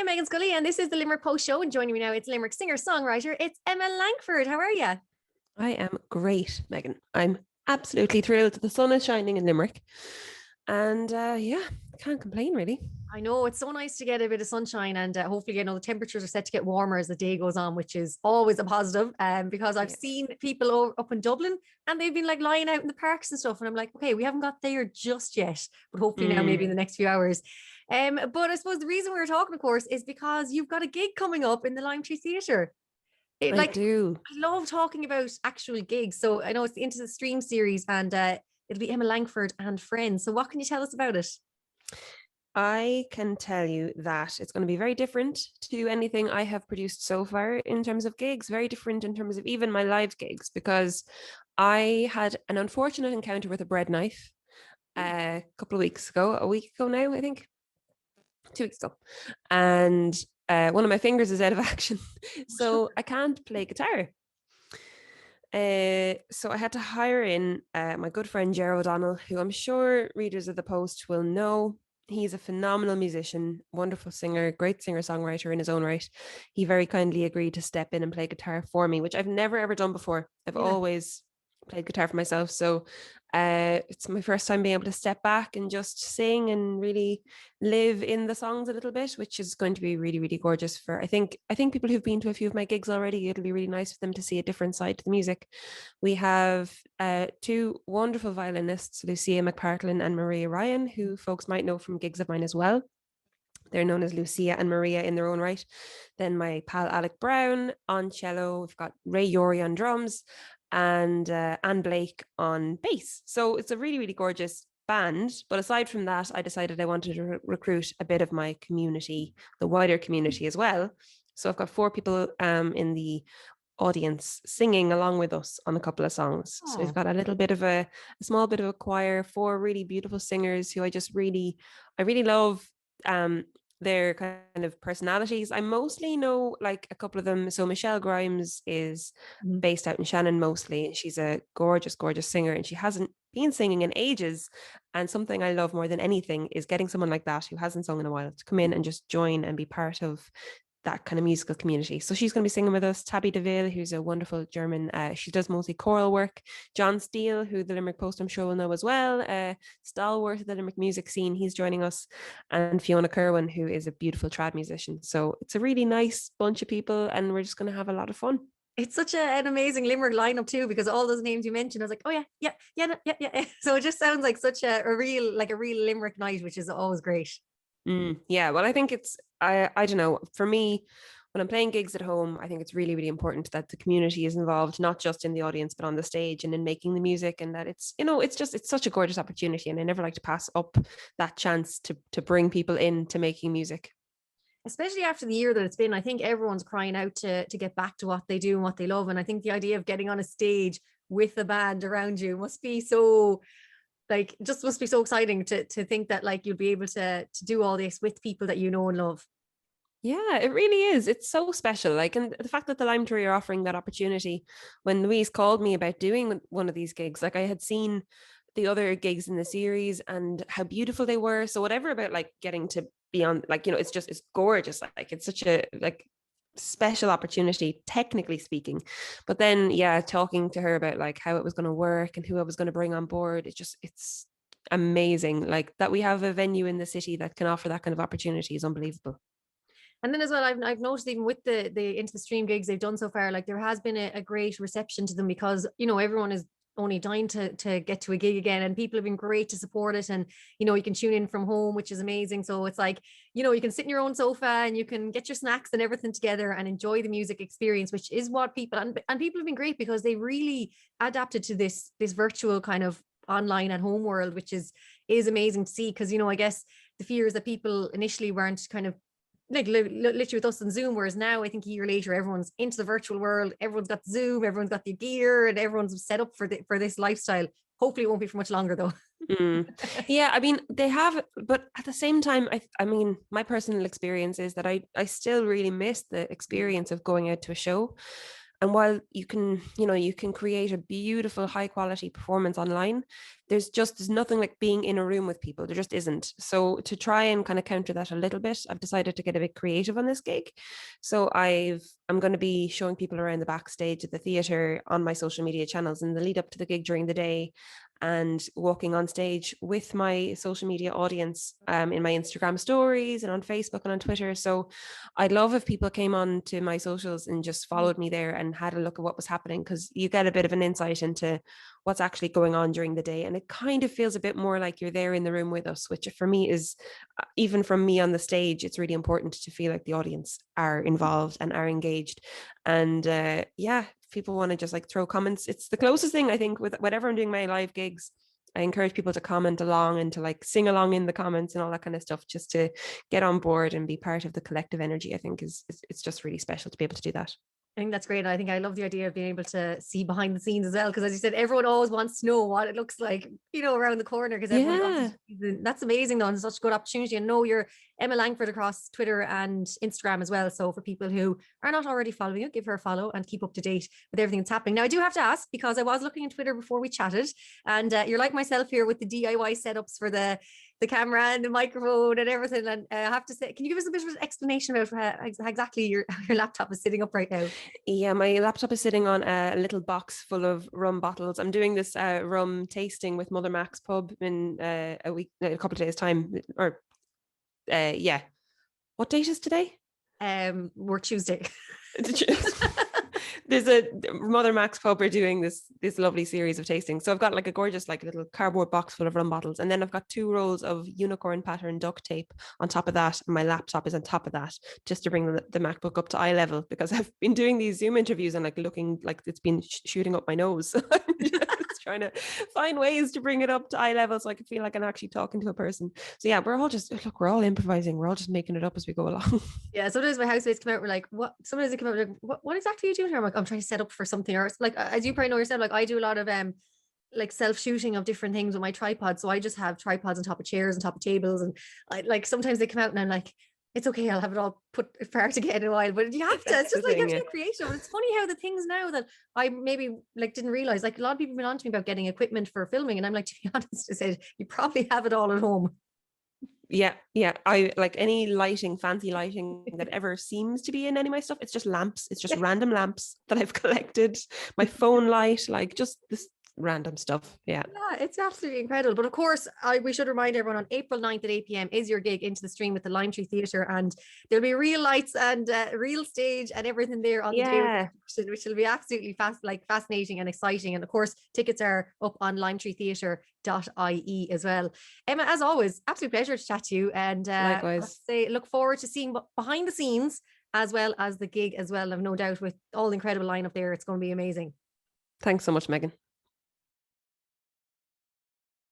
Hey, Megan Scully, and this is the Limerick Post Show. And joining me now, it's Limerick singer-songwriter. It's Emma Langford. How are you? I am great, Meghan. I'm absolutely thrilled. The sun is shining in Limerick. And yeah, can't complain really. I know it's so nice to get a bit of sunshine, and hopefully, the temperatures are set to get warmer as the day goes on, which is always a positive. Because I've Yeah. seen people up in Dublin, and they've been like lying out in the parks and stuff, and I'm like, okay, we haven't got there just yet, but hopefully now, maybe in Mm, the next few hours. But I suppose the reason we were talking, of course, is because you've got a gig coming up in the LimeTree Theatre. I do. I love talking about actual gigs. So I know it's the Into the Stream series, and it'll be Emma Langford and friends. So what can you tell us about it? I can tell you that it's going to be very different to anything I have produced so far in terms of gigs, very different in terms of even my live gigs, because I had an unfortunate encounter with a bread knife a couple of weeks ago, a week ago now, I think, 2 weeks ago. And one of my fingers is out of action. So I can't play guitar. So I had to hire in my good friend Gerald O'Donnell, who I'm sure readers of the Post will know. He's a phenomenal musician, wonderful singer, great singer-songwriter in his own right. He very kindly agreed to step in and play guitar for me, which I've never ever done before. I've Yeah. always played guitar for myself. So it's my first time being able to step back and just sing and really live in the songs a little bit, which is going to be really, really gorgeous for I think people who've been to a few of my gigs already, it'll be really nice for them to see a different side to the music. We have two wonderful violinists, Lucia McPartlin and Maria Ryan, who folks might know from gigs of mine as well. They're known as Lucia and Maria in their own right. Then my pal Alec Brown on cello. We've got Ray Yory on drums and Anne Blake on bass. So it's a really, really gorgeous band. But aside from that, I decided I wanted to recruit a bit of my community, the wider community as well. So I've got four people in the audience singing along with us on a couple of songs. So we've Oh, got a little bit of a small bit of a choir, four really beautiful singers who I really love their kind of personalities. I mostly know like a couple of them. So Michelle Grimes is mhm. based out in Shannon mostly. She's a gorgeous, gorgeous singer, and she hasn't been singing in ages. And something I love more than anything is getting someone like that who hasn't sung in a while to come in and just join and be part of that kind of musical community. So she's going to be singing with us. Tabby DeVille, who's a wonderful German, she does mostly choral work. John Steele, who the Limerick Post I'm sure will know as well, stalwart of the Limerick music scene, he's joining us, and Fiona Kerwin, who is a beautiful trad musician. So it's a really nice bunch of people, and we're just going to have a lot of fun. It's such an amazing Limerick lineup too, because all those names you mentioned, I was like, oh yeah, yeah, yeah, no, yeah, yeah. So it just sounds like such a real Limerick night, which is always great. Yeah, well, I think I don't know. For me, when I'm playing gigs at home, I think it's really, really important that the community is involved, not just in the audience, but on the stage and in making the music. And that it's such a gorgeous opportunity. And I never like to pass up that chance to bring people into making music. Especially after the year that it's been. I think everyone's crying out to get back to what they do and what they love. And I think the idea of getting on a stage with a band around you must be so like just must be so exciting to think that like you'll be able to do all this with people that you know and love. Yeah, it really is. It's so special. Like, and the fact that the LimeTree are offering that opportunity, when Louise called me about doing one of these gigs, like I had seen the other gigs in the series and how beautiful they were. So whatever about like getting to be on, like, it's gorgeous. Like it's such a like special opportunity, technically speaking. But then, yeah, talking to her about like how it was going to work and who I was going to bring on board, it's amazing. Like that we have a venue in the city that can offer that kind of opportunity is unbelievable. And then as well, I've noticed even with the Into the Stream gigs they've done so far, like there has been a great reception to them, because everyone is only dying to get to a gig again, and people have been great to support it. And you can tune in from home, which is amazing. So it's like you can sit in your own sofa and you can get your snacks and everything together and enjoy the music experience, which is what people and people have been great, because they really adapted to this virtual kind of online at home world, which is amazing to see. Because I guess the fears that people initially weren't kind of like literally with us on Zoom, whereas now I think a year later everyone's into the virtual world, everyone's got Zoom, everyone's got the gear, and everyone's set up for this lifestyle. Hopefully it won't be for much longer though. Mm. Yeah, I mean they have, but at the same time, I mean my personal experience is that I still really miss the experience of going out to a show. And while you can create a beautiful high quality performance online, there's nothing like being in a room with people. There just isn't. So to try and kind of counter that a little bit, I've decided to get a bit creative on this gig. So I'm going to be showing people around the backstage at the theatre on my social media channels in the lead up to the gig during the day, and walking on stage with my social media audience in my Instagram stories and on Facebook and on Twitter. So I'd love if people came on to my socials and just followed me there and had a look at what was happening, because you get a bit of an insight into what's actually going on during the day. And it kind of feels a bit more like you're there in the room with us, which for me is, even from me on the stage, it's really important to feel like the audience are involved and are engaged. And yeah, people want to just like throw comments. It's the closest thing I think with whenever I'm doing my live gigs. I encourage people to comment along and to like sing along in the comments and all that kind of stuff, just to get on board and be part of the collective energy. I think is it's just really special to be able to do that. I think that's great. I think I love the idea of being able to see behind the scenes as well. Because as you said, everyone always wants to know what it looks like, around the corner. Because everyone, that's amazing though. And it's such a good opportunity. And know you're Emma Langford across Twitter and Instagram as well. So for people who are not already following you, give her a follow and keep up to date with everything that's happening. Now, I do have to ask, because I was looking on Twitter before we chatted, and you're like myself here with the DIY setups for the camera and the microphone and everything. And I have to say, can you give us a bit of an explanation about how exactly your laptop is sitting up right now? Yeah, my laptop is sitting on a little box full of rum bottles. I'm doing this rum tasting with Mother Mac's pub in a couple of days time. Or yeah, what date is today? We're Tuesday. There's a Mother Mac's pub are doing this lovely series of tastings. So I've got like a gorgeous like little cardboard box full of rum bottles, and then I've got 2 rolls of unicorn pattern duct tape on top of that, and my laptop is on top of that, just to bring the MacBook up to eye level, because I've been doing these Zoom interviews and like looking like it's been shooting up my nose. Just trying to find ways to bring it up to eye level so I can feel like I'm actually talking to a person. So yeah, we're all improvising. We're all just making it up as we go along. Yeah, sometimes my housemates come out, we're like, what? Sometimes they come out, like, what exactly are you doing here? I'm like, I'm trying to set up for something. Or like, as you probably know yourself, like I do a lot of like self-shooting of different things with my tripod. So I just have tripods on top of chairs, on top of tables. And I like, sometimes they come out and I'm like, it's okay, I'll have it all put apart again in a while. But you have to, it's just like, you have to get creative. And it's funny how the things now that I maybe like didn't realize, like a lot of people have been on to me about getting equipment for filming. And I'm like, to be honest, I said, you probably have it all at home. Yeah. I like any lighting, fancy lighting that ever seems to be in any of my stuff. It's just lamps. It's just random lamps that I've collected. My phone light, like just this random stuff. Yeah, it's absolutely incredible. But of course, we should remind everyone, on April 9th at 8 p.m. is your gig Into the Stream with the LimeTree Theatre, and there'll be real lights and real stage and everything there on the day, which will be absolutely fascinating and exciting. And of course, tickets are up on LimeTreeTheatre.ie as well. Emma, as always, absolute pleasure to chat to you, and likewise. Look forward to seeing behind the scenes as well as the gig as well. I've no doubt, with all the incredible lineup there, it's going to be amazing. Thanks so much, Meghann.